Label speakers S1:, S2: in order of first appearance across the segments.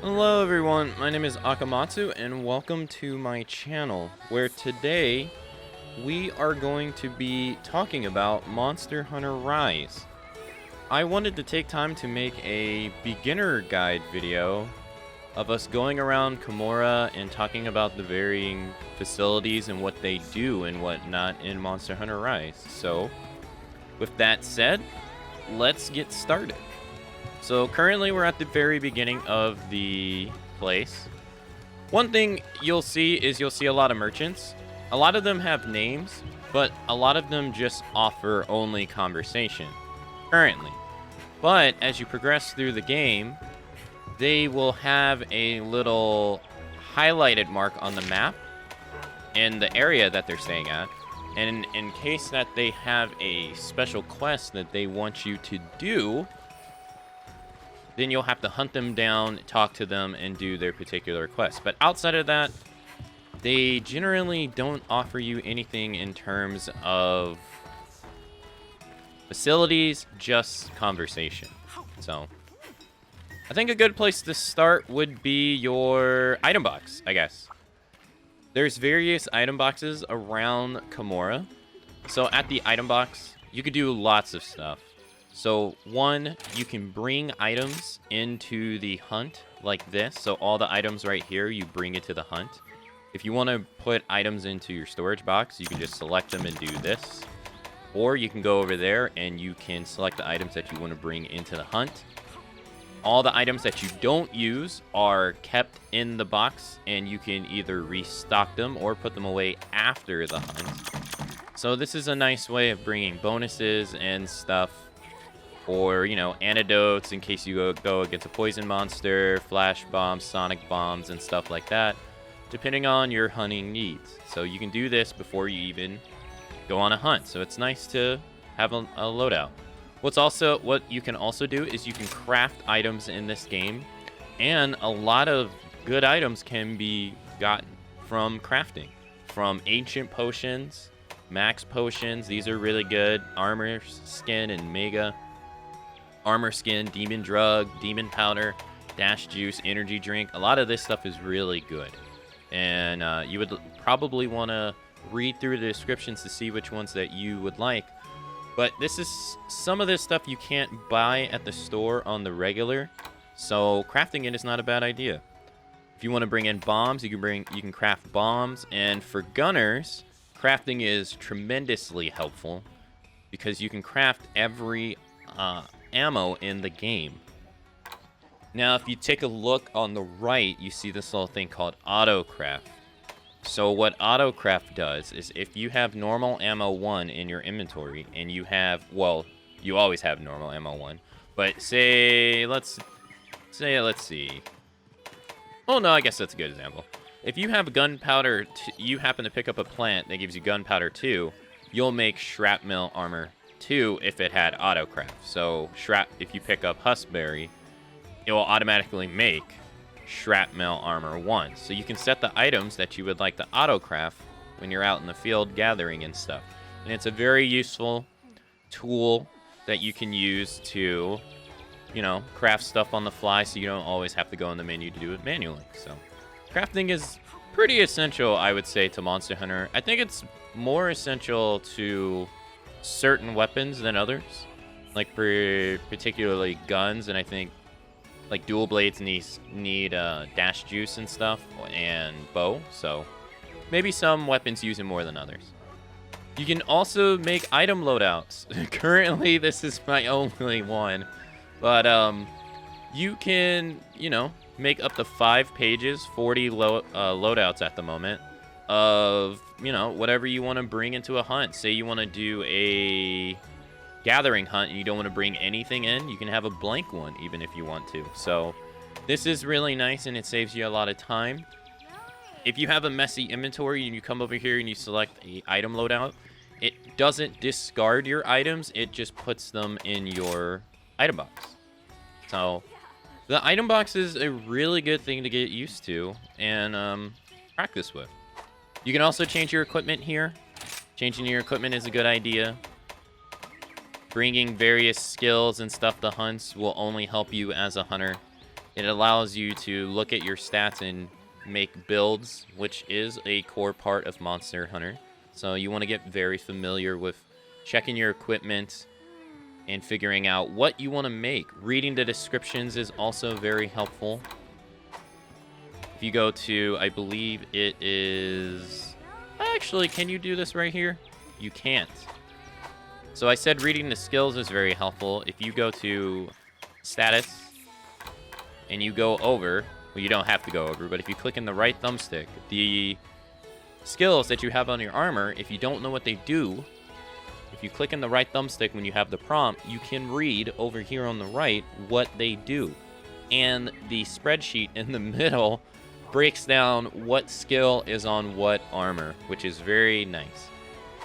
S1: Hello everyone, my name is Akamatzu and welcome to my channel, where today we are going to be talking about Monster Hunter Rise. I wanted to take time to make a beginner guide video of us going around Kamura and talking about the varying facilities and what they do and whatnot in Monster Hunter Rise. So, with that said, let's get started. So currently we're at the very beginning of the place. One thing you'll see is you'll see a lot of merchants. A lot of them have names, but a lot of them just offer only conversation currently. But as you progress through the game, they will have a little highlighted mark on the map in the area that they're staying at. And in case that they have a special quest that they want you to do, then you'll have to hunt them down, talk to them, and do their particular quest. But outside of that, they generally don't offer you anything in terms of facilities, just conversation. So, I think a good place to start would be your item box, I guess. There's various item boxes around Kamura. So at the item box, you could do lots of stuff. So, one, you can bring items into the hunt like this. So, all the items right here, you bring it to the hunt. If you want to put items into your storage box, you can just select them and do this. Or you can go over there and you can select the items that you want to bring into the hunt. All the items that you don't use are kept in the box, and you can either restock them or put them away after the hunt. So, this is a nice way of bringing bonuses and stuff. Or, you know, antidotes in case you go against a poison monster, flash bombs, sonic bombs, and stuff like that, depending on your hunting needs. So you can do this before you even go on a hunt. So it's nice to have a loadout. What you can also do is you can craft items in this game, and a lot of good items can be gotten from crafting. From ancient potions, max potions, these are really good, armor skin and mega. Armor skin, demon drug, demon powder, dash juice, energy drink. A lot of this stuff is really good. And you would probably want to read through the descriptions to see which ones that you would like. But this is some of this stuff you can't buy at the store on the regular. So crafting it is not a bad idea. If you want to bring in bombs, you can craft bombs. And for gunners, crafting is tremendously helpful because you can craft every ammo in the game. Now, if you take a look on the right, you see this little thing called autocraft. So what autocraft does is if you have normal ammo 1 in your inventory and you have, well, you always have normal ammo 1, but let's see. Oh no, I guess that's a good example. If you have gunpowder, you happen to pick up a plant that gives you gunpowder 2, you'll make shrapnel armor 2 if it had autocraft. So if you pick up huskberry, it will automatically make shrapnel armor 1. So you can set the items that you would like to autocraft when you're out in the field gathering and stuff. And it's a very useful tool that you can use to, you know, craft stuff on the fly so you don't always have to go in the menu to do it manually. So crafting is pretty essential, I would say, to Monster Hunter. I think it's more essential to certain weapons than others, like particularly guns, and I think like dual blades need dash juice and stuff, and bow, so maybe some weapons use it more than others. You can also make item loadouts. Currently this is my only one, but you can, you know, make up to 5 pages, 40 loadouts at the moment of, you know, whatever you want to bring into a hunt. Say you want to do a gathering hunt and you don't want to bring anything in, you can have a blank one even if you want to. So this is really nice and it saves you a lot of time. If you have a messy inventory and you come over here and you select a item loadout, it doesn't discard your items, it just puts them in your item box. So the item box is a really good thing to get used to and practice with. You can also change your equipment here. Changing your equipment is a good idea. Bringing various skills and stuff to hunts will only help you as a hunter. It allows you to look at your stats and make builds, which is a core part of Monster Hunter. So you want to get very familiar with checking your equipment and figuring out what you want to make. Reading the descriptions is also very helpful. If you go to, I believe it is... Actually, can you do this right here? You can't. So I said reading the skills is very helpful. If you go to status and you go over, well, you don't have to go over, but if you click in the right thumbstick, the skills that you have on your armor, if you don't know what they do, if you click in the right thumbstick when you have the prompt, you can read over here on the right what they do. And the spreadsheet in the middle breaks down what skill is on what armor, which is very nice.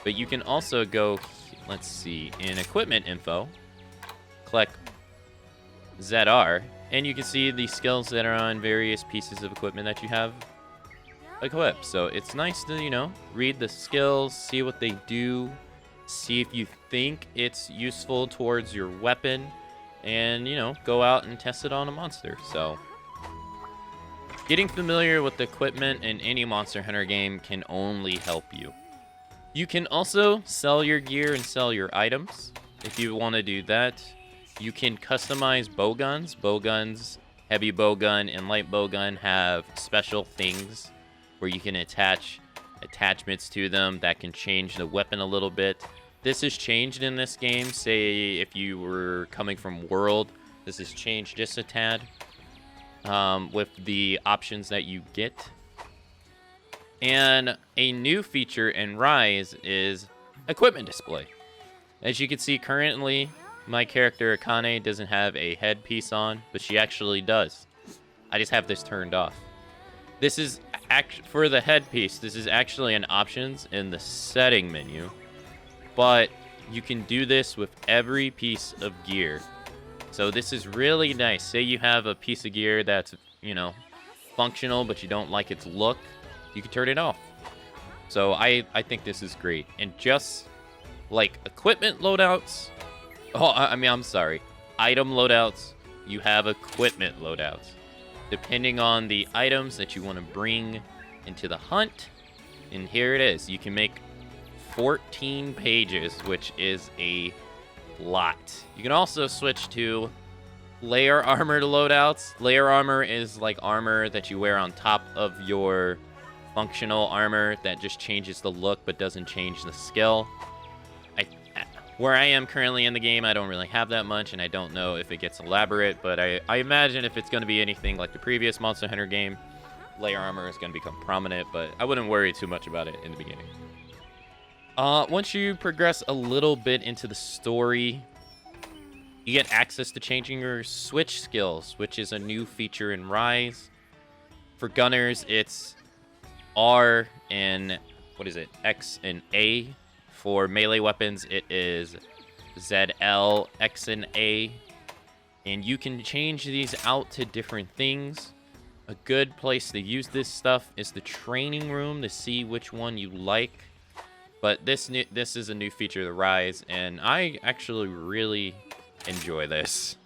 S1: But you can also go, let's see, in equipment info, click ZR, and you can see the skills that are on various pieces of equipment that you have equipped. So it's nice to, you know, read the skills, see what they do, see if you think it's useful towards your weapon, and, you know, go out and test it on a monster. So getting familiar with the equipment in any Monster Hunter game can only help you. You can also sell your gear and sell your items if you want to do that. You can customize bowguns. Bowguns, heavy bowgun and light bowgun, have special things where you can attach attachments to them that can change the weapon a little bit. This has changed in this game. Say if you were coming from World, this has changed just a tad with the options that you get. And a new feature in Rise is equipment display. As you can see currently, my character Akane doesn't have a headpiece on, but she actually does. I just have this turned off. This is for the headpiece. This is actually an options in the setting menu, but you can do this with every piece of gear. So this is really nice. Say you have a piece of gear that's, you know, functional, but you don't like its look, you can turn it off. So I think this is great. And just like equipment loadouts, I'm sorry, item loadouts, you have equipment loadouts. Depending on the items that you want to bring into the hunt, and here it is. You can make 14 pages, which is a lot. You can also switch to layer armor loadouts. Layer armor is like armor that you wear on top of your functional armor that just changes the look but doesn't change the skill. Where I am currently in the game, I don't really have that much, and I don't know if it gets elaborate, but I imagine if it's going to be anything like the previous Monster Hunter game, layer armor is going to become prominent, but I wouldn't worry too much about it in the beginning. Once you progress a little bit into the story, you get access to changing your switch skills, which is a new feature in Rise. For gunners, it's R and, X and A. For melee weapons, it is ZL, X, and A. And you can change these out to different things. A good place to use this stuff is the training room to see which one you like. But this is a new feature of the Rise, and I actually really enjoy this.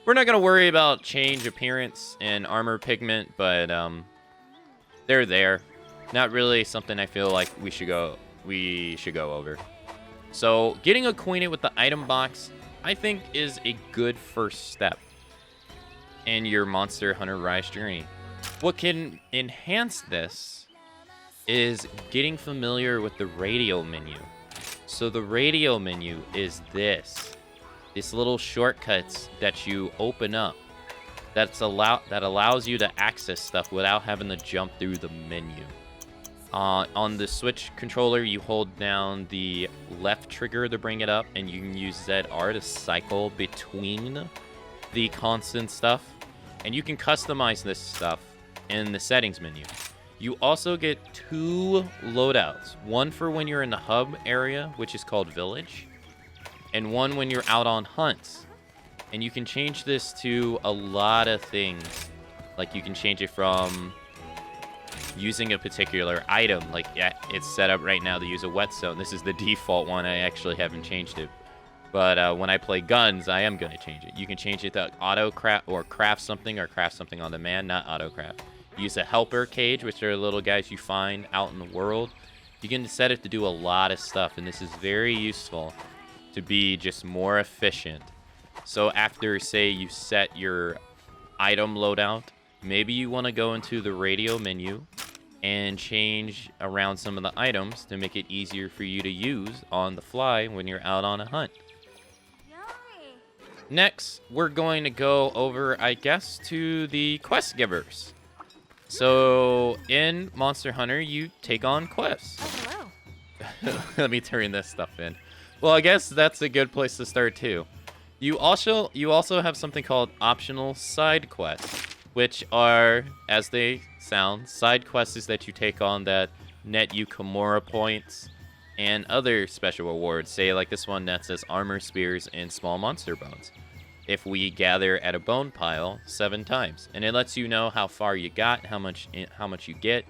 S1: We're not going to worry about change appearance and armor pigment, but they're there. Not really something I feel like we should go over. So getting acquainted with the item box, I think, is a good first step in your Monster Hunter Rise journey. What can enhance this is getting familiar with the radio menu. So the radio menu is this little shortcuts that you open up that allows you to access stuff without having to jump through the menu. On the Switch controller, you hold down the left trigger to bring it up, and you can use ZR to cycle between the constant stuff. And you can customize this stuff in the settings menu. You also get 2 loadouts. One for when you're in the hub area, which is called Village, and one when you're out on hunts. And you can change this to a lot of things. Like you can change it from using a particular item, like it's set up right now to use a whetstone. This is the default one. I actually haven't changed it. But when I play guns, I am going to change it. You can change it to auto craft or craft something on demand, not auto craft. Use a helper cage, which are little guys you find out in the world. You can set it to do a lot of stuff, and this is very useful to be just more efficient. So after, say, you set your item loadout, maybe you want to go into the radio menu and change around some of the items to make it easier for you to use on the fly when you're out on a hunt. Next, we're going to go over, I guess, to the quest givers. So in Monster Hunter, you take on quests.
S2: Oh, hello.
S1: Let me turn this stuff in. Well, I guess that's a good place to start too. You also have something called optional side quests, which are, as they sound, side quests that you take on that net you Kamura points and other special rewards. Say like this one that says armor spears and small monster bones. If we gather at a bone pile 7 times, and it lets you know how far you got, how much you get.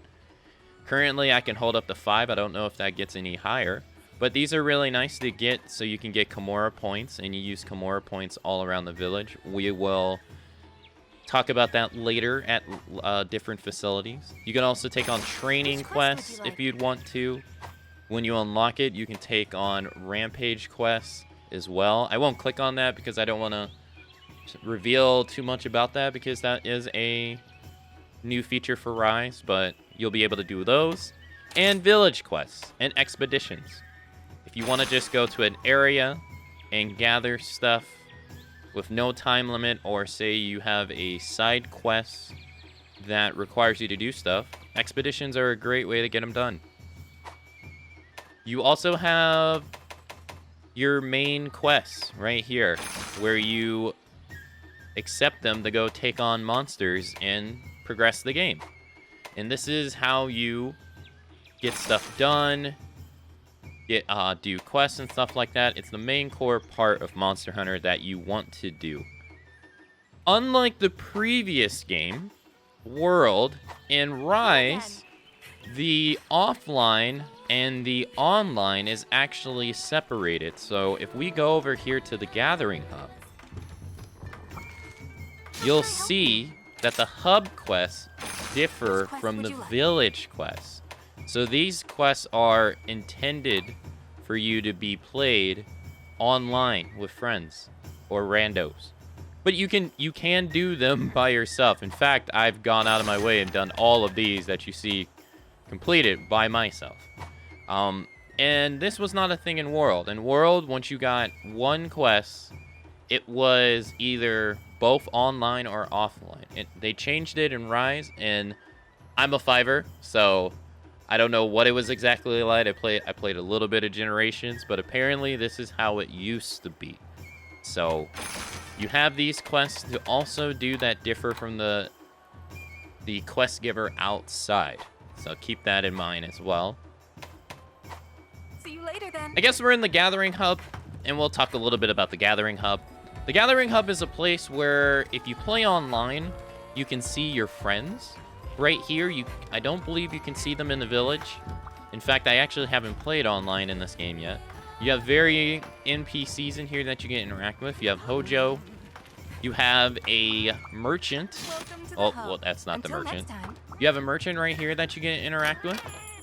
S1: Currently, I can hold up to 5. I don't know if that gets any higher, but these are really nice to get, so you can get Kamura points, and you use Kamura points all around the village. We will talk about that later at different facilities. You can also take on training quests if you'd want to. When you unlock it, you can take on rampage quests as well. I won't click on that because I don't want to reveal too much about that, because that is a new feature for Rise, but you'll be able to do those. And village quests and expeditions. If you want to just go to an area and gather stuff with no time limit, or say you have a side quest that requires you to do stuff, expeditions are a great way to get them done. You also have your main quests right here, where you accept them to go take on monsters and progress the game. And this is how you get stuff done, do quests and stuff like that. It's the main core part of Monster Hunter that you want to do. Unlike the previous game, World, and Rise, the offline and the online is actually separated. So if we go over here to the Gathering Hub, you'll see that the hub quests differ from the village quests. So these quests are intended for you to be played online with friends or randos. But you can do them by yourself. In fact, I've gone out of my way and done all of these that you see completed by myself. And this was not a thing in World. In World, once you got one quest, it was either both online or offline. They changed it in Rise, and I'm a 5er, so I don't know what it was exactly like. I played a little bit of Generations, but apparently this is how it used to be. So you have these quests to also do that differ from the quest giver outside. So keep that in mind as well.
S2: See you later then.
S1: I guess we're in the Gathering Hub, and we'll talk a little bit about the Gathering Hub. The Gathering Hub is a place where if you play online, you can see your friends. Right here, I don't believe you can see them in the village. In fact, I actually haven't played online in this game yet. You have very NPCs in here that you can interact with. You have Hojo. You have a merchant. Oh, well, that's not the merchant. You have a merchant right here that you can interact with,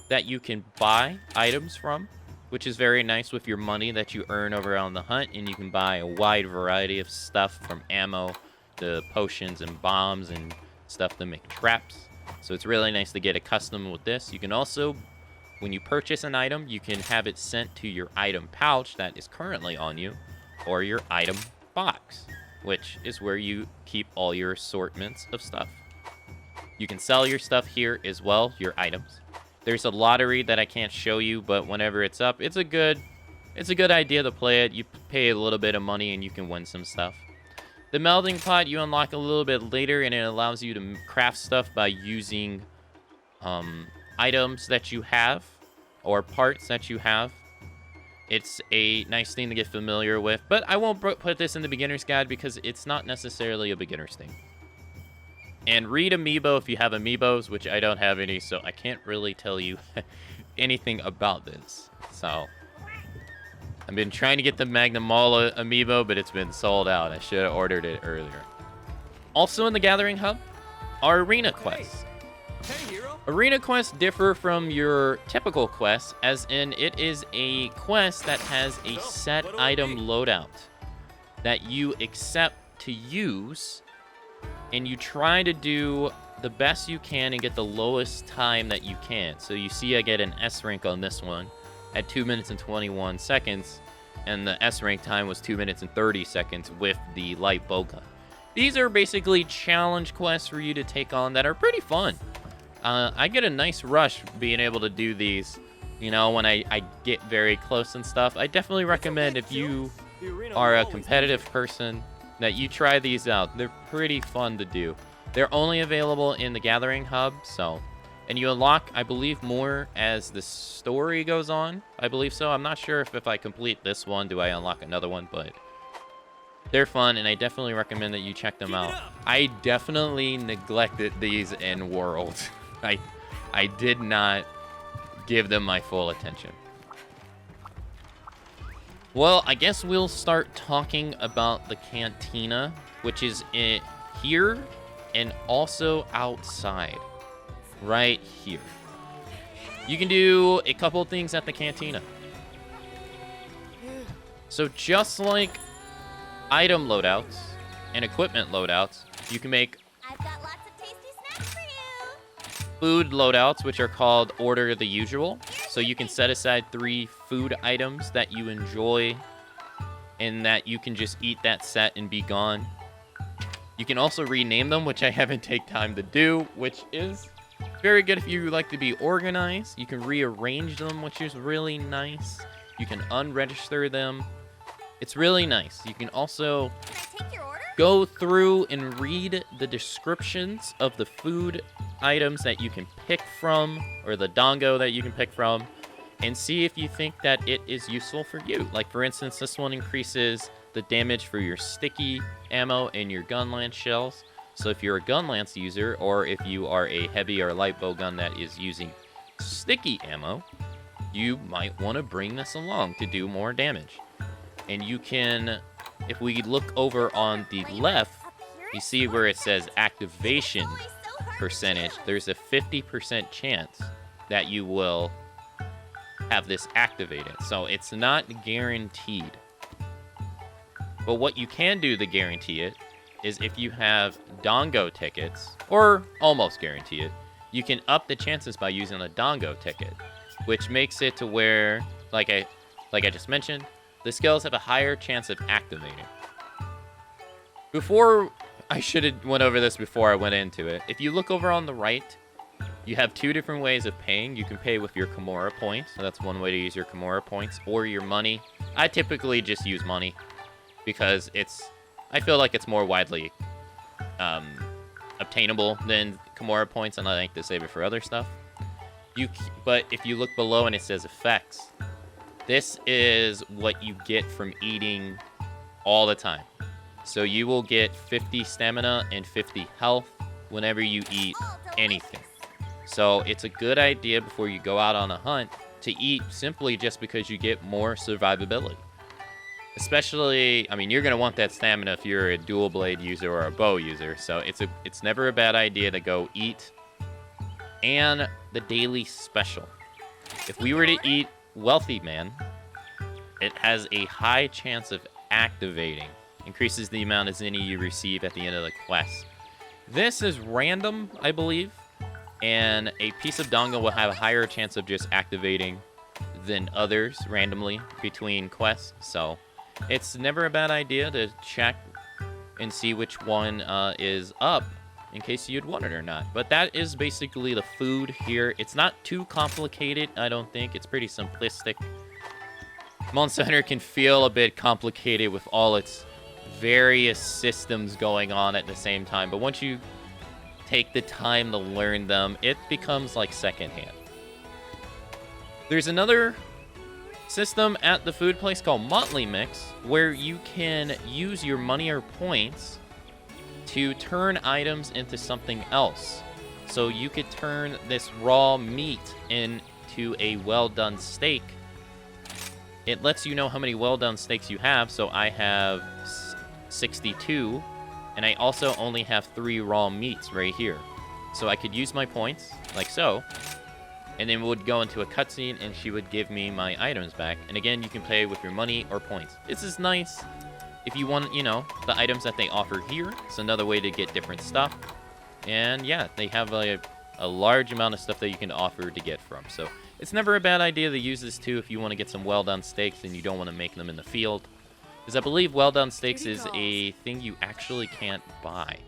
S1: that you can buy items from, which is very nice with your money that you earn over on the hunt, and you can buy a wide variety of stuff from ammo to potions and bombs and stuff to make traps. So it's really nice to get accustomed with this. You can also, when you purchase an item, you can have it sent to your item pouch that is currently on you, or your item box, which is where you keep all your assortments of stuff. You can sell your stuff here as well, your items. There's a lottery that I can't show you, but whenever it's up, it's a good idea to play it. You pay a little bit of money and you can win some stuff. The melting pot you unlock a little bit later, and it allows you to craft stuff by using items that you have or parts that you have. It's a nice thing to get familiar with, but I won't put this in the beginner's guide because it's not necessarily a beginner's thing. And read Amiibo if you have Amiibos, which I don't have any, so I can't really tell you anything about this. So, I've been trying to get the Magnamala amiibo, but it's been sold out. I should have ordered it earlier. Also in the Gathering Hub are arena quests.
S3: Hey, hero.
S1: Arena quests differ from your typical quests, as in it is a quest that has a set item loadout that you accept to use, and you try to do the best you can and get the lowest time that you can. So you see I get an S rank on this one at 2 minutes and 21 seconds, and the S rank time was 2 minutes and 30 seconds with the light bowgun. These are basically challenge quests for you to take on that are pretty fun. I get a nice rush being able to do these, you know, when I get very close and stuff. I definitely recommend if you are a competitive person that you try these out. They're pretty fun to do. They're only available in the Gathering Hub, so... And you unlock, I believe, more as the story goes on. I believe so. I'm not sure if I complete this one, do I unlock another one, but... They're fun, and I definitely recommend that you check them out. I definitely neglected these in World. I did not give them my full attention. Well, I guess we'll start talking about the cantina, which is here and also outside. Right here. You can do a couple things at the cantina. So just like item loadouts and equipment loadouts, you can make
S4: I've got lots of tasty snacks for you.
S1: food loadouts, which are called Order the Usual. So you can set aside 3 food items that you enjoy and that you can just eat that set and be gone. You can also rename them, which I haven't taken time to do, which is very good if you like to be organized. You can rearrange them, which is really nice. You can unregister them. It's really nice. You can also
S4: Can I take your order?
S1: go through and read the descriptions of the food items that you can pick from, or the dongo that you can pick from, and see if you think that it is useful for you. Like, for instance, this one increases the damage for your sticky ammo and your gun lance shells. So if you're a gun lance user, or if you are a heavy or light bow gun that is using sticky ammo, you might want to bring this along to do more damage. And you can, if we look over on the left, you see where it says activation percentage. There's a 50% chance that you will have this activated. So it's not guaranteed. But what you can do to guarantee it is if you have dongo tickets, or almost guarantee it, you can up the chances by using a dongo ticket, which makes it to where, like I just mentioned, the skills have a higher chance of activating. Before, I should have went over this before I went into it. If you look over on the right, you have 2 different ways of paying. You can pay with your Kamura points, so that's one way to use your Kamura points, or your money. I typically just use money because I feel like it's more widely obtainable than Kamura points, and I like to save it for other stuff. But if you look below and it says effects, this is what you get from eating all the time. So you will get 50 stamina and 50 health whenever you eat anything. So it's a good idea before you go out on a hunt to eat, simply just because you get more survivability. Especially, I mean, you're going to want that stamina if you're a dual blade user or a bow user. So it's never a bad idea to go eat. And the daily special. If we were to eat Wealthy Man, it has a high chance of activating. Increases the amount of zenny you receive at the end of the quest. This is random, I believe. And a piece of dongo will have a higher chance of just activating than others randomly between quests. So it's never a bad idea to check and see which one is up in case you'd want it or not. But that is basically the food here. It's not too complicated, I don't think. It's pretty simplistic. Monster Hunter can feel a bit complicated with all its various systems going on at the same time. But once you take the time to learn them, it becomes like secondhand. There's another system at the food place called Motley Mix, where you can use your money or points to turn items into something else. So you could turn this raw meat into a well-done steak it lets you know how many well-done steaks you have. So I have 62, and I also only have 3 raw meats right here. So I could use my points, like so, and then would go into a cutscene, and she would give me my items back. And again, you can pay with your money or points. This is nice if you want, you know, the items that they offer here. It's another way to get different stuff. And yeah, they have a large amount of stuff that you can offer to get from. So it's never a bad idea to use this too if you want to get some well-done steaks and you don't want to make them in the field. Because I believe well-done steaks is a thing you actually can't buy.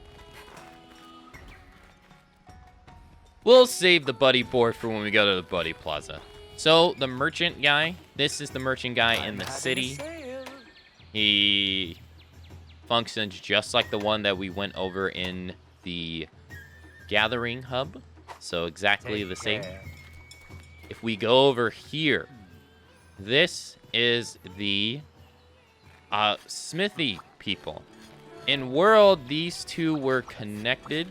S1: We'll save the buddy board for when we go to the buddy plaza. So the merchant guy, this is the merchant guy in the city. He functions just like the one that we went over in the gathering hub. So exactly the same. If we go over here, this is the smithy people. In World, these two were connected.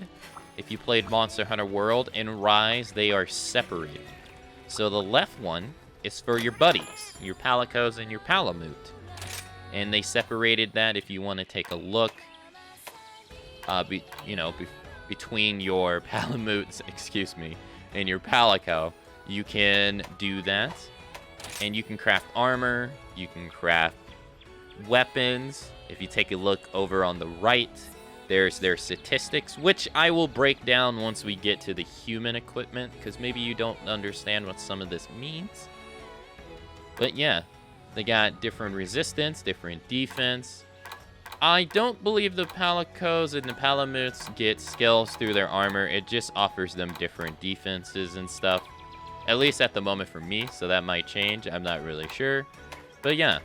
S1: If you played Monster Hunter World, in Rise, they are separated. So the left one is for your buddies, your Palicos and your Palamute. And they separated that if you want to take a look, between your Palamutes, excuse me, and your Palico, you can do that. And you can craft armor, you can craft weapons. If you take a look over on the right, there's their statistics, which I will break down once we get to the human equipment, because maybe you don't understand what some of this means. But yeah, they got different resistance, different defense. I don't believe the Palicos and the Palamutes get skills through their armor. It just offers them different defenses and stuff. At least at the moment for me, so that might change. I'm not really sure. But yeah,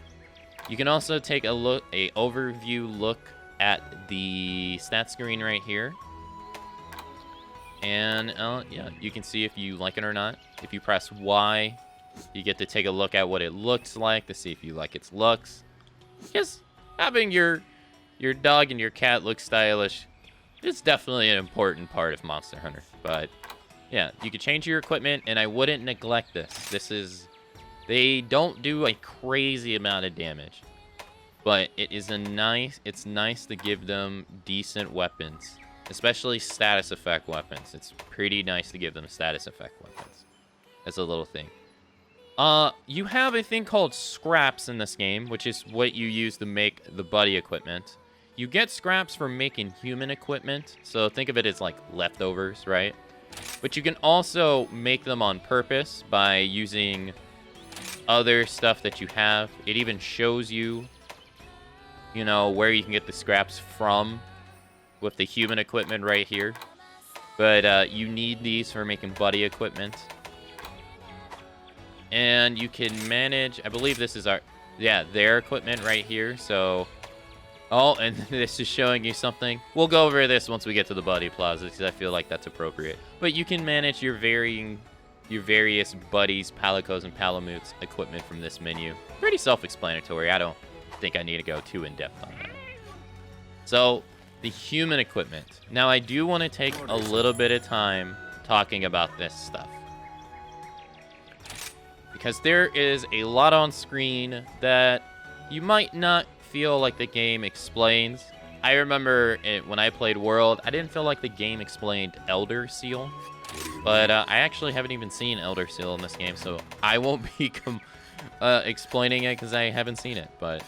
S1: you can also take a overview look at the stat screen right here. And yeah, you can see if you like it or not. If you press Y, you get to take a look at what it looks like to see if you like its looks. Because having your dog and your cat look stylish is definitely an important part of Monster Hunter. But yeah, you can change your equipment, and I wouldn't neglect this. They don't do a crazy amount of damage. But it's nice to give them decent weapons, especially status effect weapons. It's pretty nice to give them status effect weapons. That's a little thing. You have a thing called scraps in this game, which is what you use to make the buddy equipment. You get scraps for making human equipment, so think of it as like leftovers, right? But you can also make them on purpose by using other stuff that you have. It even shows you, where you can get the scraps from with the human equipment right here. But you need these for making buddy equipment. And you can manage, I believe this is their equipment right here. So, and this is showing you something. We'll go over this once we get to the buddy plaza, because I feel like that's appropriate. But you can manage your various buddies, Palicos, and Palamutes equipment from this menu. Pretty self-explanatory. I don't think I need to go too in-depth on that. So, the human equipment. Now, I do want to take a little bit of time talking about this stuff, because there is a lot on screen that you might not feel like the game explains. I remember when I played World, I didn't feel like the game explained Elder Seal. But I actually haven't even seen Elder Seal in this game, so I won't be explaining it because I haven't seen it. But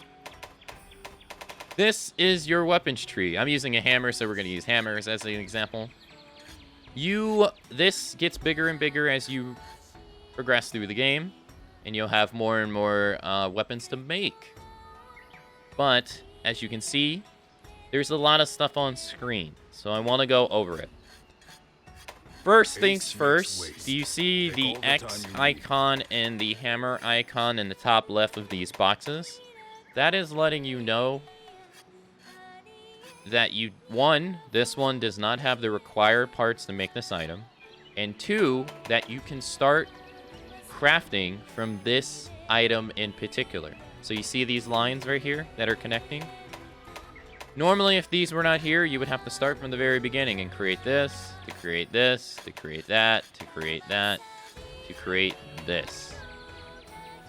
S1: this is your weapons tree. I'm using a hammer, so we're going to use hammers as an example. This gets bigger and bigger as you progress through the game, and you'll have more and more weapons to make. But as you can see, there's a lot of stuff on screen, so I want to go over it. First things first, do you see the X icon and the hammer icon in the top left of these boxes? That is letting you know that this one does not have the required parts to make this item, and 2, that you can start crafting from this item in particular. So you see these lines right here that are connecting? Normally, if these were not here, you would have to start from the very beginning and create this, to create this, to create that, to create that, to create this.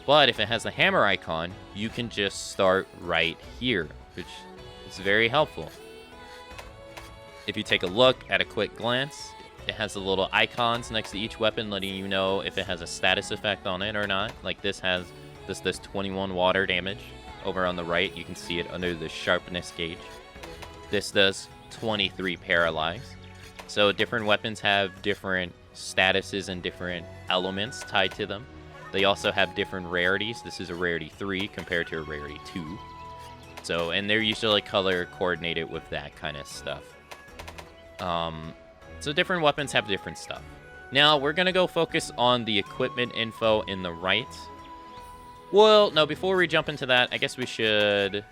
S1: But if it has the hammer icon, you can just start right here, which is very helpful. If you take a look at a quick glance, it has the little icons next to each weapon letting you know if it has a status effect on it or not. Like this has this 21 water damage. Over on the right, you can see it under the sharpness gauge. This does 23 paralyze. So different weapons have different statuses and different elements tied to them. They also have different rarities. This is a rarity 3 compared to a rarity 2. So, and they're usually color coordinated with that kind of stuff. So different weapons have different stuff. Now, we're going to go focus on the equipment info in the right. Well, no, before we jump into that, I guess we should...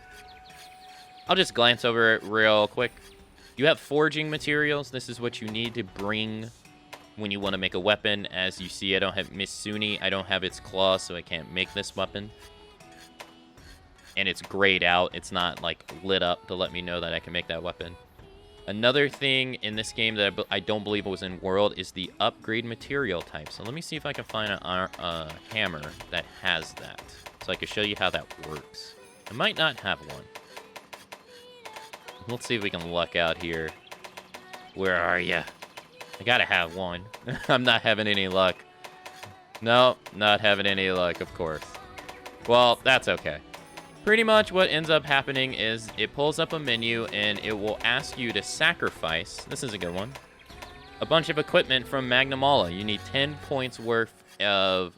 S1: I'll just glance over it real quick. You have forging materials. This is what you need to bring when you want to make a weapon. As you see, I don't have Mitsuni. I don't have its claws, so I can't make this weapon. And it's grayed out. It's not, like, lit up to let me know that I can make that weapon. Another thing in this game that I don't believe was in World is the upgrade material type. So let me see if I can find a hammer that has that. So I can show you how that works. I might not have one. Let's see if we can luck out here. Where are you? I gotta have one. I'm not having any luck. No, not having any luck, of course. Well, that's okay. Pretty much what ends up happening is it pulls up a menu and it will ask you to sacrifice, this is a good one, a bunch of equipment from Magnamala. You need 10 points worth of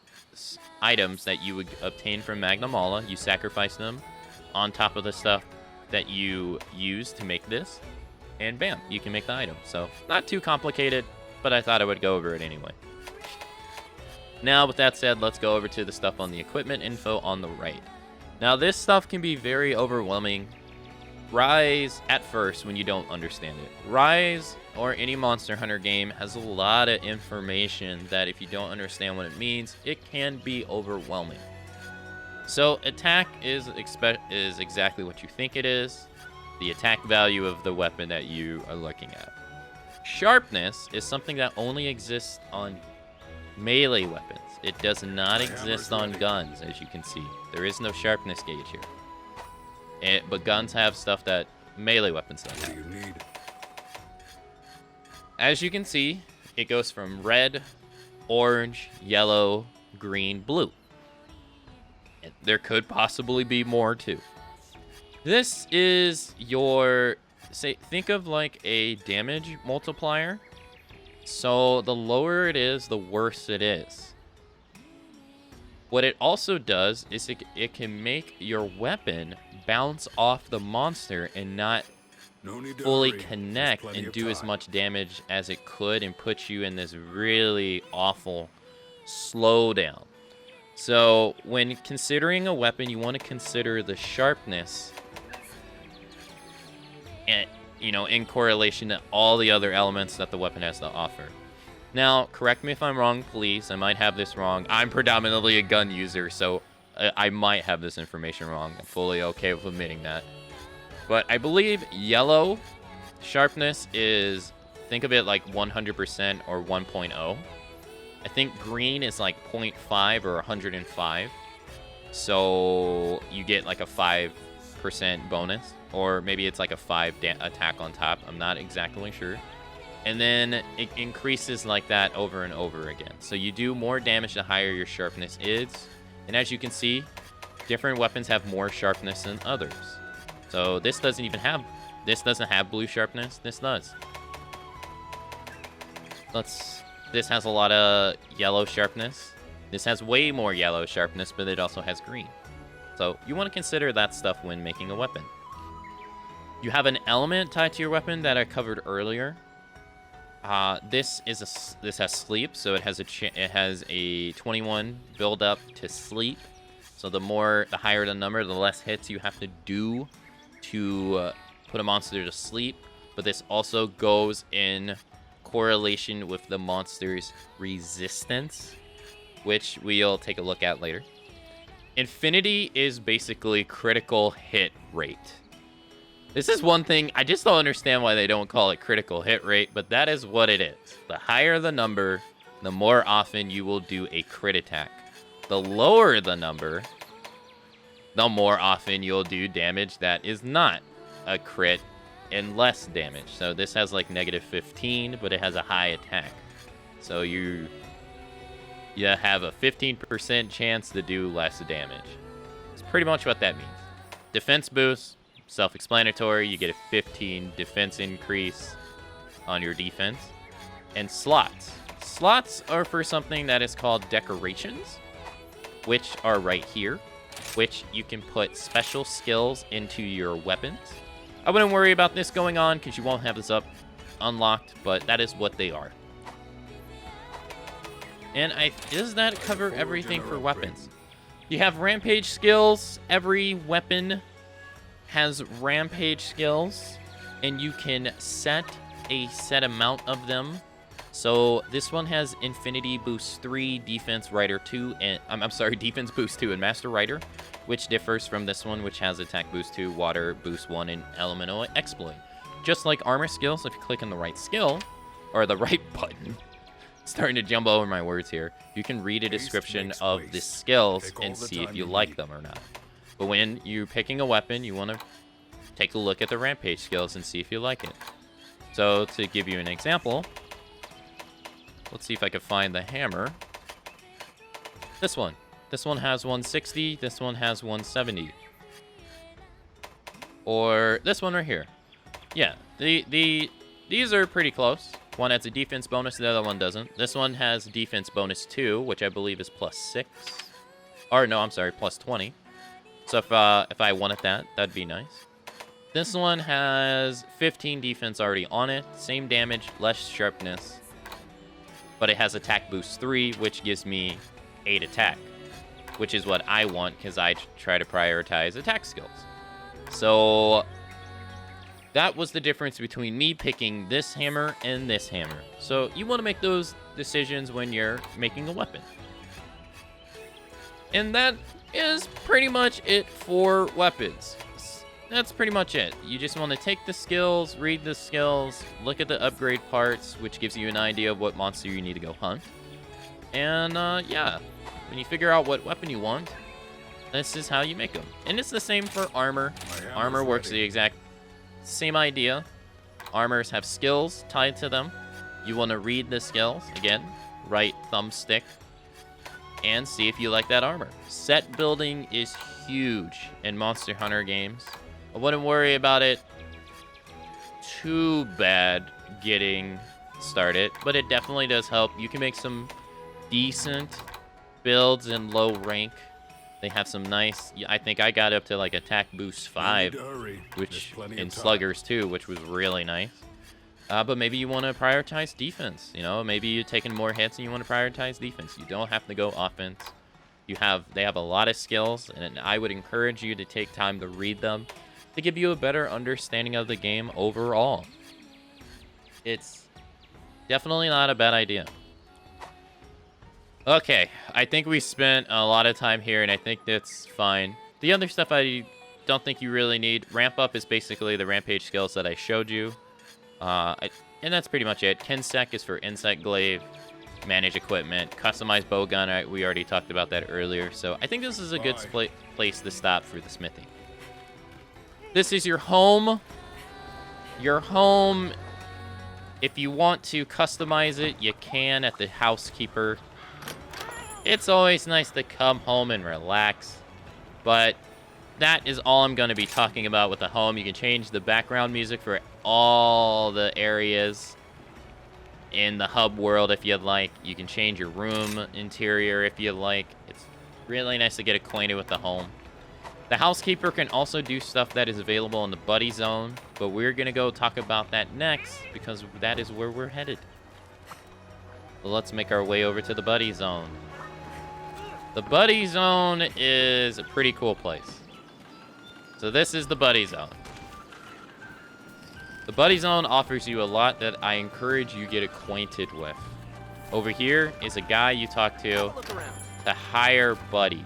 S1: items that you would obtain from Magnamala. You sacrifice them on top of the stuff that you use to make this, and bam, you can make the item. So, not too complicated, but I thought I would go over it anyway. Now, with that said, let's go over to the stuff on the equipment info on the right. Now, this stuff can be very overwhelming. Rise, at first, when you don't understand it. Rise, or any Monster Hunter game, has a lot of information that if you don't understand what it means, it can be overwhelming. So, attack is exactly what you think it is. The attack value of the weapon that you are looking at. Sharpness is something that only exists on melee weapons. It does not exist on guns, as you can see. There is no sharpness gauge here. But guns have stuff that melee weapons don't have. As you can see, it goes from red, orange, yellow, green, blue. And there could possibly be more too. This is your... think of like a damage multiplier. So the lower it is, the worse it is. What it also does is it can make your weapon bounce off the monster and not fully connect and do as much damage as it could and put you in this really awful slowdown. So when considering a weapon, you want to consider the sharpness and, you know, in correlation to all the other elements that the weapon has to offer. Now, correct me if I'm wrong, please. I might have this wrong. I'm predominantly a gun user, so I might have this information wrong. I'm fully okay with admitting that. But I believe yellow sharpness is, think of it like 100% or 1.0. I think green is like 0.5 or 105. So you get like a 5% bonus. Or maybe it's like a 5 attack on top. I'm not exactly sure. And then it increases like that over and over again. So you do more damage the higher your sharpness is. And as you can see, different weapons have more sharpness than others. So this doesn't have blue sharpness. This does. This has a lot of yellow sharpness. This has way more yellow sharpness, but it also has green. So you want to consider that stuff when making a weapon. You have an element tied to your weapon that I covered earlier. This has sleep, so it has a 21 build up to sleep. So the higher the number, the less hits you have to do to put a monster to sleep. But this also goes in correlation with the monster's resistance, which we'll take a look at later. Infinity is basically critical hit rate. This is one thing, I just don't understand why they don't call it critical hit rate, but that is what it is. The higher the number, the more often you will do a crit attack. The lower the number, the more often you'll do damage that is not a crit and less damage. So this has like -15, but it has a high attack. So you have a 15% chance to do less damage. It's pretty much what that means. Defense boost, self-explanatory. You get a 15 defense increase on your defense. And slots. Slots are for something that is called decorations, which are right here, which you can put special skills into your weapons. I wouldn't worry about this going on because you won't have this up unlocked, but that is what they are. And does that cover everything for weapons? You have rampage skills. Every weapon has rampage skills, and you can set a set amount of them. So this one has Infinity Boost 3, Defense Rider 2, and I'm sorry, Defense Boost 2 and Master Rider, which differs from this one, which has Attack Boost 2, Water Boost 1, and Elemental Exploit. Just like armor skills, if you click on the right skill, or the right button, starting to jump over my words here, you can read a description of the skills and see if you like them or not. But when you're picking a weapon, you want to take a look at the rampage skills and see if you like it. So to give you an example, let's see if I can find the hammer. This one. This one has 160. This one has 170. Or this one right here. Yeah, these are pretty close. One has a defense bonus, the other one doesn't. This one has defense bonus 2, which I believe is +6. Or no, I'm sorry, +20. So if I wanted that, that'd be nice. This one has 15 defense already on it. Same damage, less sharpness. But it has attack boost 3, which gives me 8 attack. Which is what I want, because I try to prioritize attack skills. So that was the difference between me picking this hammer and this hammer. So you want to make those decisions when you're making a weapon. And that is pretty much it for weapons. That's pretty much it. You just want to take the skills, read the skills, look at the upgrade parts, which gives you an idea of what monster you need to go hunt. And yeah, when you figure out what weapon you want, this is how you make them. And it's the same for armor. Armor works the exact same idea. Armors have skills tied to them. You want to read the skills, again, right thumbstick, and see if you like that armor. Set building is huge in Monster Hunter games. I wouldn't worry about it too bad getting started, but it definitely does help. You can make some decent builds in low rank. They have some nice, I think I got up to like attack boost 5, which in sluggers too, which was really nice. But maybe you want to prioritize defense. You know, maybe you're taking more hits and you want to prioritize defense. You don't have to go offense. They have a lot of skills, and I would encourage you to take time to read them to give you a better understanding of the game overall. It's definitely not a bad idea. Okay, I think we spent a lot of time here, and I think that's fine. The other stuff I don't think you really need. Ramp up is basically the rampage skills that I showed you. And that's pretty much it. Kinsec is for insect glaive, manage equipment, customize bowgun. We already talked about that earlier. So I think this is a good place to stop for the smithing. This is your home. Your home, if you want to customize it, you can at the housekeeper. It's always nice to come home and relax, but that is all I'm going to be talking about with the home. You can change the background music for all the areas in the hub world if you'd like. You can change your room interior if you'd like. It's really nice to get acquainted with the home. The housekeeper can also do stuff that is available in the buddy zone, but we're going to go talk about that next because that is where we're headed. So let's make our way over to the buddy zone. The buddy zone is a pretty cool place. So this is the buddy zone. The buddy zone offers you a lot that I encourage you get acquainted with. Over here is a guy you talk to hire buddies.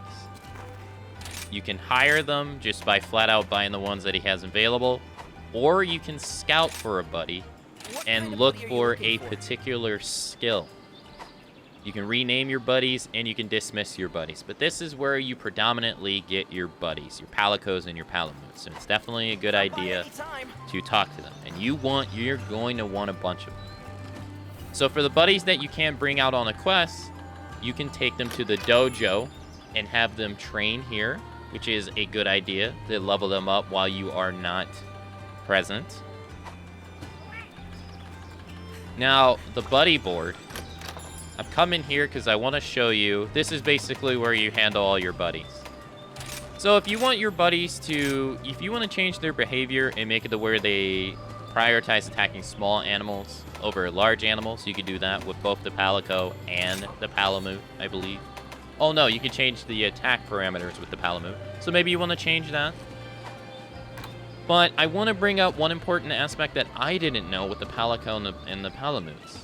S1: You can hire them just by flat out buying the ones that he has available, or you can scout for a buddy and look for a particular skill. You can rename your buddies, and you can dismiss your buddies. But this is where you predominantly get your buddies, your Palicos and your Palamutes. So it's definitely a good idea to talk to them. And you're going to want a bunch of them. So for the buddies that you can't bring out on a quest, you can take them to the dojo and have them train here, which is a good idea to level them up while you are not present. Now, the buddy board. I'm coming here because I want to show you. This is basically where you handle all your buddies. So if you want your buddies to, if you want to change their behavior and make it to where they prioritize attacking small animals over large animals, you can do that with both the Palico and the Palamute, I believe. Oh no, you can change the attack parameters with the Palamute. So maybe you want to change that. But I want to bring up one important aspect that I didn't know with the Palico and the Palamutes.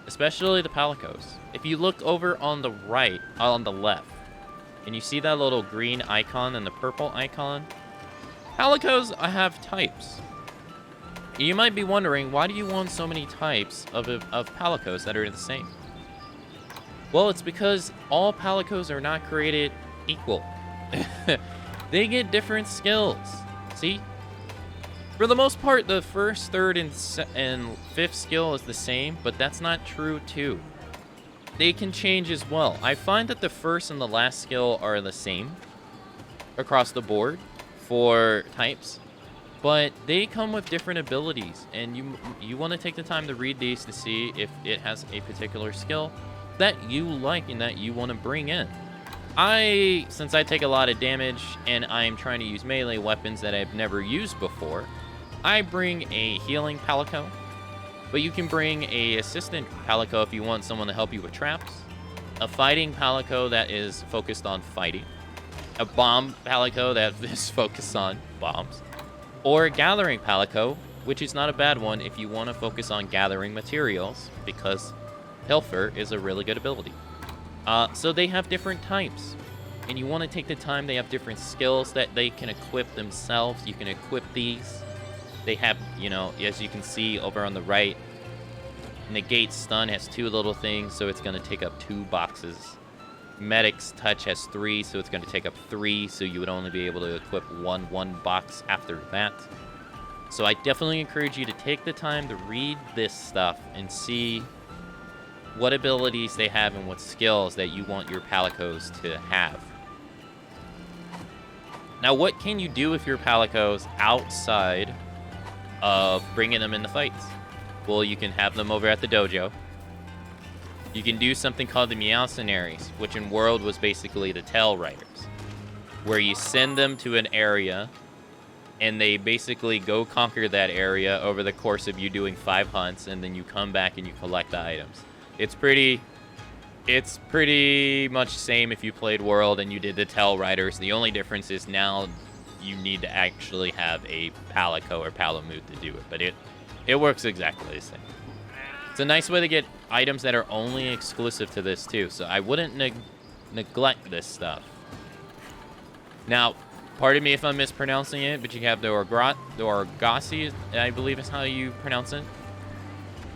S1: Especially the Palicos. If you look over on the right, on the left, and you see that little green icon and the purple icon, Palicos have types. You might be wondering, why do you want so many types of Palicos that are the same? Well, it's because all Palicos are not created equal. They get different skills. See? For the most part, the first, third, and fifth skill is the same, but that's not true too. They can change as well. I find that the first and the last skill are the same across the board for types, but they come with different abilities, and you want to take the time to read these to see if it has a particular skill that you like and that you want to bring in. Since I take a lot of damage and I'm trying to use melee weapons that I've never used before, I bring a healing Palico, but you can bring a assistant Palico if you want someone to help you with traps, a fighting Palico that is focused on fighting, a bomb Palico that is focused on bombs, or a gathering Palico, which is not a bad one if you want to focus on gathering materials, because Pilfer is a really good ability. So they have different types, and you want to take the time. They have different skills that they can equip themselves. You can equip these. They have, you know, as you can see over on the right, Negate Stun has 2 little things, so it's going to take up 2 boxes. Medic's Touch has 3, so it's going to take up 3, so you would only be able to equip one box after that. So I definitely encourage you to take the time to read this stuff and see what abilities they have and what skills that you want your Palicos to have. Now, what can you do with your Palicos outside of bringing them into fights? Well, you can have them over at the dojo. You can do something called the Meowcenaries, which in World was basically the Tail Riders, where you send them to an area, and they basically go conquer that area over the course of you doing 5 hunts, and then you come back and you collect the items. It's pretty much the same if you played World and you did the Tail Riders. The only difference is now you need to actually have a Palico or Palamute to do it, but it works exactly the same. It's a nice way to get items that are only exclusive to this too, so I wouldn't neglect this stuff. Now, pardon me if I'm mispronouncing it, but you have the Orgasi, I believe is how you pronounce it,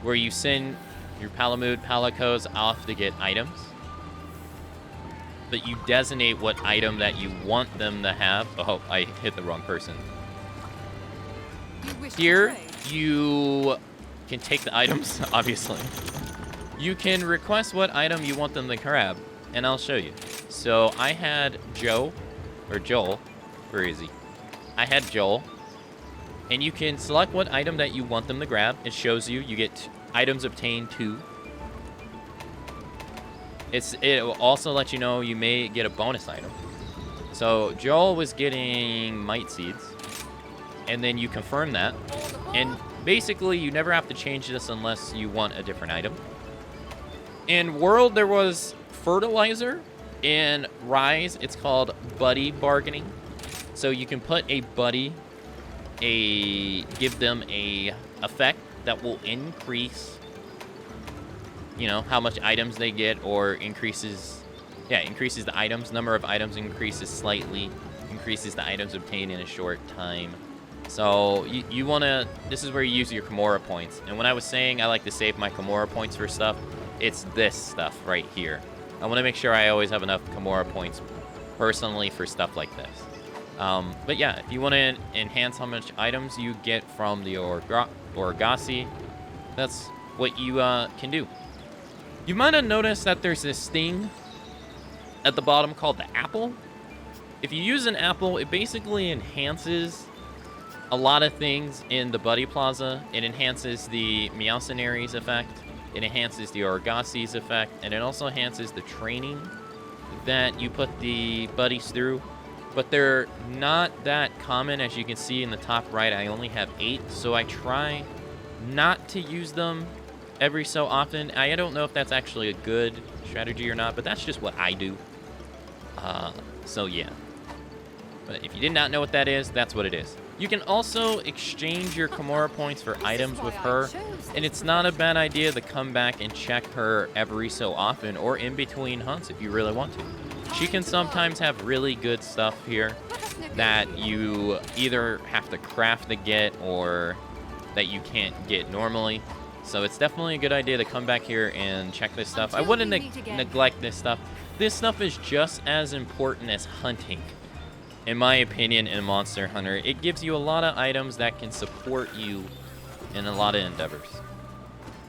S1: where you send your Palamute Palicos off to get items, but you designate what item that you want them to have. Oh, I hit the wrong person. Here, you can take the items, obviously. You can request what item you want them to grab, and I'll show you. So I had Joel. Where is he? I had Joel. And you can select what item that you want them to grab. It shows you. You get items obtained 2. It will also let you know you may get a bonus item. So Joel was getting Might Seeds, and then you confirm that. And basically, you never have to change this unless you want a different item. In World, there was Fertilizer. In Rise, it's called Buddy Bargaining. So you can put a buddy, give them a effect that will increase, you know, how much items they get, or increases the items. Number of items increases slightly, increases the items obtained in a short time. So you want to, this is where you use your Kamura points. And when I was saying I like to save my Kamura points for stuff, It's this stuff right here. I want to make sure I always have enough Kamura points personally for stuff like this. But yeah, if you want to enhance how much items you get from the Orgasi, that's what you can do. You might have noticed that there's this thing at the bottom called the apple. If you use an apple, it basically enhances a lot of things in the Buddy Plaza. It enhances the Meowcenaries effect. It enhances the Orgasi's effect. And it also enhances the training that you put the buddies through. But they're not that common. As you can see in the top right, I only have 8. So I try not to use them every so often. I don't know if that's actually a good strategy or not, but that's just what I do. So yeah. But if you did not know what that is, that's what it is. You can also exchange your Kamura points for items with her, and it's not a bad idea to come back and check her every so often or in between hunts if you really want to. She can sometimes have really good stuff here that you either have to craft to get or that you can't get normally. So it's definitely a good idea to come back here and check this stuff. I wouldn't neglect this stuff. This stuff is just as important as hunting, in my opinion, in Monster Hunter. It gives you a lot of items that can support you in a lot of endeavors.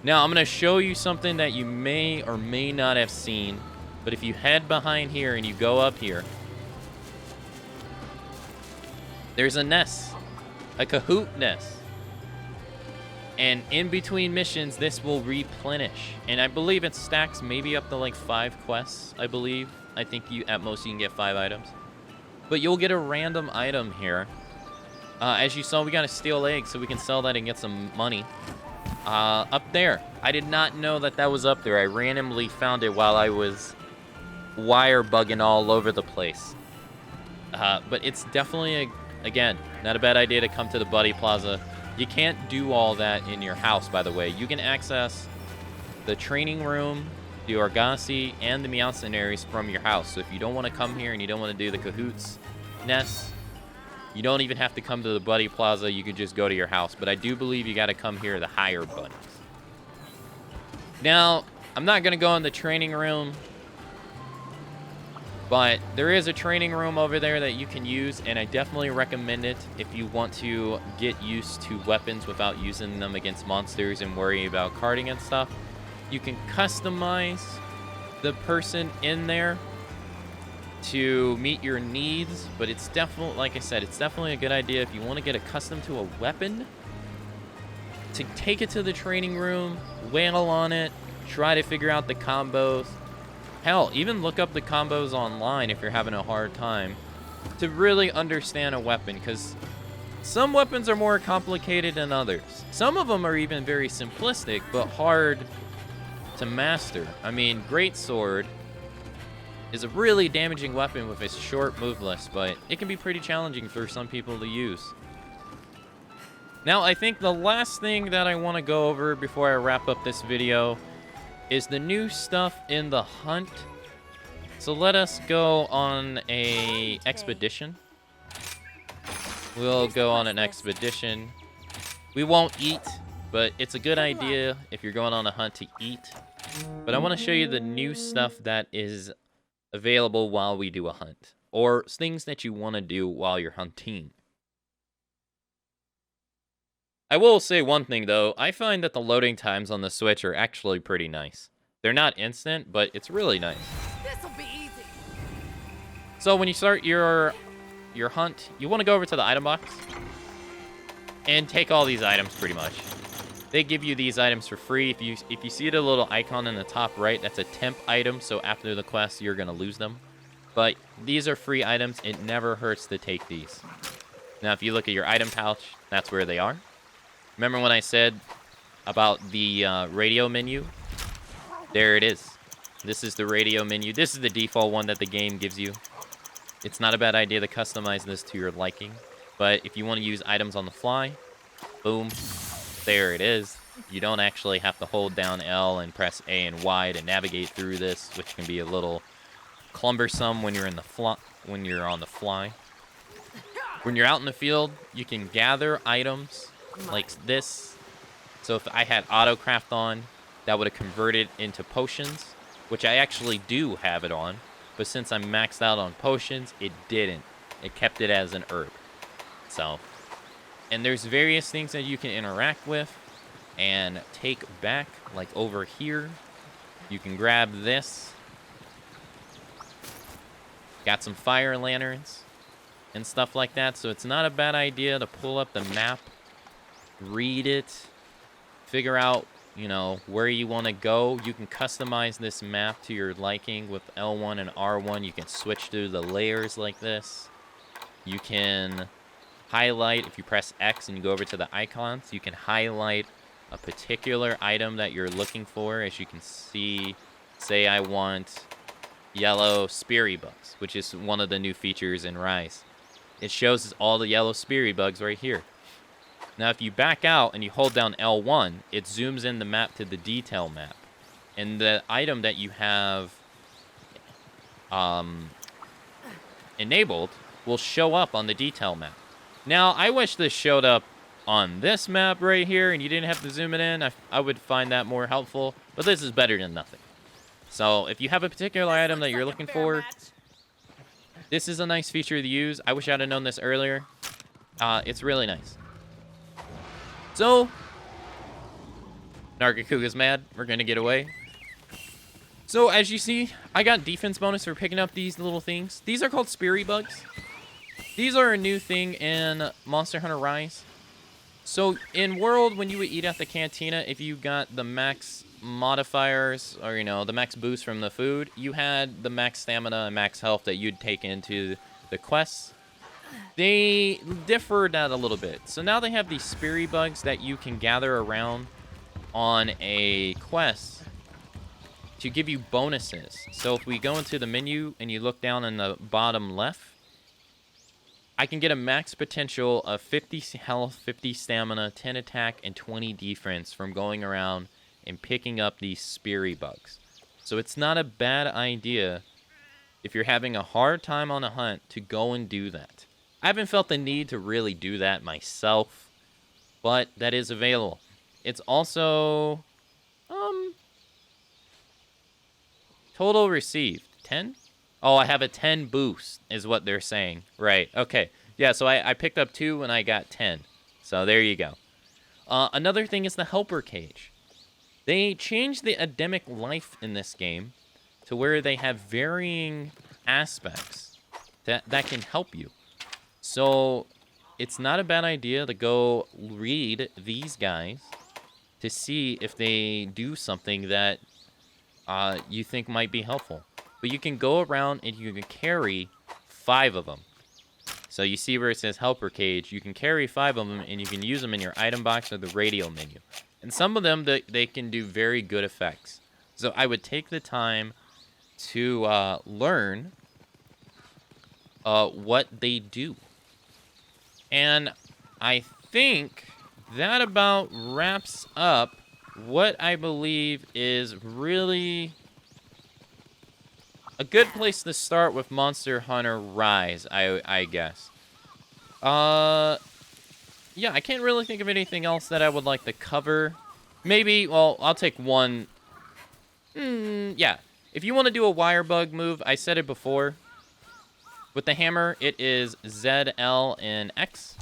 S1: Now, I'm going to show you something that you may or may not have seen, but if you head behind here and you go up here, there's a nest, a Kahoot nest. And in between missions, this will replenish. And I believe it stacks maybe up to like 5 quests, I believe. I think at most you can get 5 items. But you'll get a random item here. As you saw, we got a steel egg, so we can sell that and get some money. Up there. I did not know that that was up there. I randomly found it while I was wire bugging all over the place. But it's definitely, again, not a bad idea to come to the Buddy Plaza. You can't do all that in your house, by the way. You can access the training room, the Orgasi, and the Meowcenaries from your house. So if you don't want to come here and you don't want to do the Kahoots nest, you don't even have to come to the Buddy Plaza. You can just go to your house. But I do believe you got to come here to hire buddies. Now, I'm not going to go in the training room, but there is a training room over there that you can use, and I definitely recommend it if you want to get used to weapons without using them against monsters and worry about carding and stuff. You can customize the person in there to meet your needs, but it's definitely, like I said, it's definitely a good idea if you want to get accustomed to a weapon to take it to the training room, wail on it, try to figure out the combos. Hell, even look up the combos online if you're having a hard time to really understand a weapon, because some weapons are more complicated than others. Some of them are even very simplistic, but hard to master. I mean, Greatsword is a really damaging weapon with its short move list, but it can be pretty challenging for some people to use. Now, I think the last thing that I want to go over before I wrap up this video is the new stuff in the hunt. So let us go on a expedition. We'll go on an expedition. We won't eat, but it's a good idea if you're going on a hunt to eat. But I want to show you the new stuff that is available while we do a hunt, or things that you want to do while you're hunting. I will say one thing, though. I find that the loading times on the Switch are actually pretty nice. They're not instant, but it's really nice.
S2: This'll be easy.
S1: So when you start your hunt, you want to go over to the item box and take all these items pretty much. They give you these items for free. If you see the little icon in the top right, that's a temp item, so after the quest, you're going to lose them. But these are free items. It never hurts to take these. Now, if you look at your item pouch, that's where they are. Remember when I said about the radio menu? There it is. This is the radio menu. This is the default one that the game gives you. It's not a bad idea to customize this to your liking. But if you want to use items on the fly, boom, there it is. You don't actually have to hold down L and press A and Y to navigate through this, which can be a little cumbersome when you're on the fly. When you're out in the field, you can gather items like this. So if I had autocraft on, that would have converted into potions, which I actually do have it on. But since I'm maxed out on potions, it didn't. It kept it as an herb. So, and there's various things that you can interact with and take back, like over here. You can grab this. Got some fire lanterns and stuff like that, so it's not a bad idea to pull up the map, read it, figure out, you know, where you want to go. You can customize this map to your liking with L1 and R1. You can switch through the layers like this. You can highlight, if you press X and you go over to the icons, you can highlight a particular item that you're looking for. As you can see, say I want yellow speary bugs, which is one of the new features in Rise. It shows us all the yellow speary bugs right here. Now, if you back out and you hold down L1, it zooms in the map to the detail map. And the item that you have enabled will show up on the detail map. Now, I wish this showed up on this map right here and you didn't have to zoom it in. I would find that more helpful, but this is better than nothing. So, if you have a particular item that you're looking for, this is a nice feature to use. I wish I'd have known this earlier. It's really nice. So, Nargacuga's mad. We're going to get away. So, as you see, I got defense bonus for picking up these little things. These are called Speary Bugs. These are a new thing in Monster Hunter Rise. So, in World, when you would eat at the cantina, if you got the max modifiers, or, you know, the max boost from the food, you had the max stamina and max health that you'd take into the quests. They differ that a little bit. So now they have these Speary Bugs that you can gather around on a quest to give you bonuses. So if we go into the menu and you look down in the bottom left, I can get a max potential of 50 health, 50 stamina, 10 attack, and 20 defense from going around and picking up these Speary Bugs. So it's not a bad idea if you're having a hard time on a hunt to go and do that. I haven't felt the need to really do that myself, but that is available. It's also, total received, 10? Oh, I have a 10 boost, is what they're saying. Right, okay. Yeah, so I picked up 2 and I got 10. So there you go. Another thing is the helper cage. They changed the endemic life in this game to where they have varying aspects that can help you. So, it's not a bad idea to go read these guys to see if they do something that you think might be helpful. But you can go around and you can carry 5 of them. So you see where it says helper cage, you can carry 5 of them and you can use them in your item box or the radio menu. And some of them, they can do very good effects. So I would take the time to learn what they do. And I think that about wraps up what I believe is really a good place to start with Monster Hunter Rise, I guess. Yeah, I can't really think of anything else that I would like to cover. Maybe, well, I'll take one. Yeah. If you want to do a wire bug move, I said it before. With the hammer, it is Z, L, and X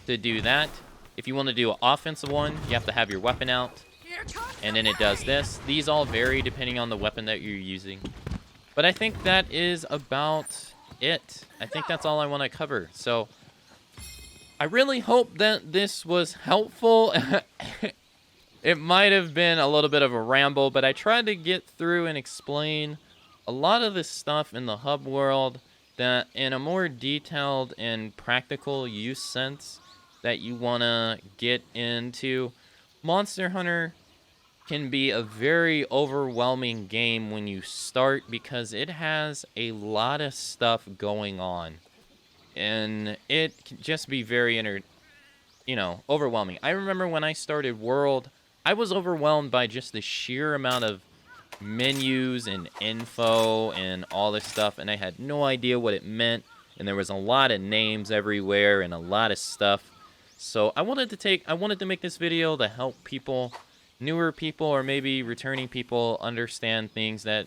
S1: to do that. If you want to do an offensive one, you have to have your weapon out. And then it does this. These all vary depending on the weapon that you're using. But I think that is about it. I think that's all I want to cover. So, I really hope that this was helpful. It might have been a little bit of a ramble, but I tried to get through and explain a lot of this stuff in the hub world that in a more detailed and practical use sense that you want to get into. Monster Hunter can be a very overwhelming game when you start because it has a lot of stuff going on. And it can just be very, overwhelming. I remember when I started World, I was overwhelmed by just the sheer amount of menus and info and all this stuff, and I had no idea what it meant, and there was a lot of names everywhere and a lot of stuff. So I wanted to make this video to help people newer people or maybe returning people understand things that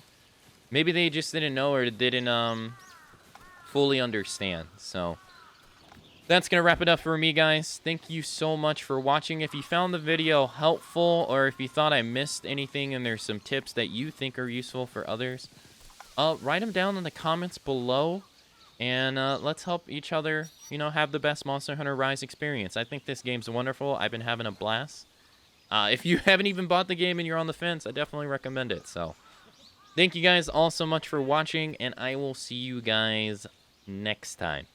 S1: maybe they just didn't know or didn't fully understand. So that's going to wrap it up for me, guys. Thank you so much for watching. If you found the video helpful or if you thought I missed anything and there's some tips that you think are useful for others, write them down in the comments below. And let's help each other, you know, have the best Monster Hunter Rise experience. I think this game's wonderful. I've been having a blast. If you haven't even bought the game and you're on the fence, I definitely recommend it. So thank you guys all so much for watching, and I will see you guys next time.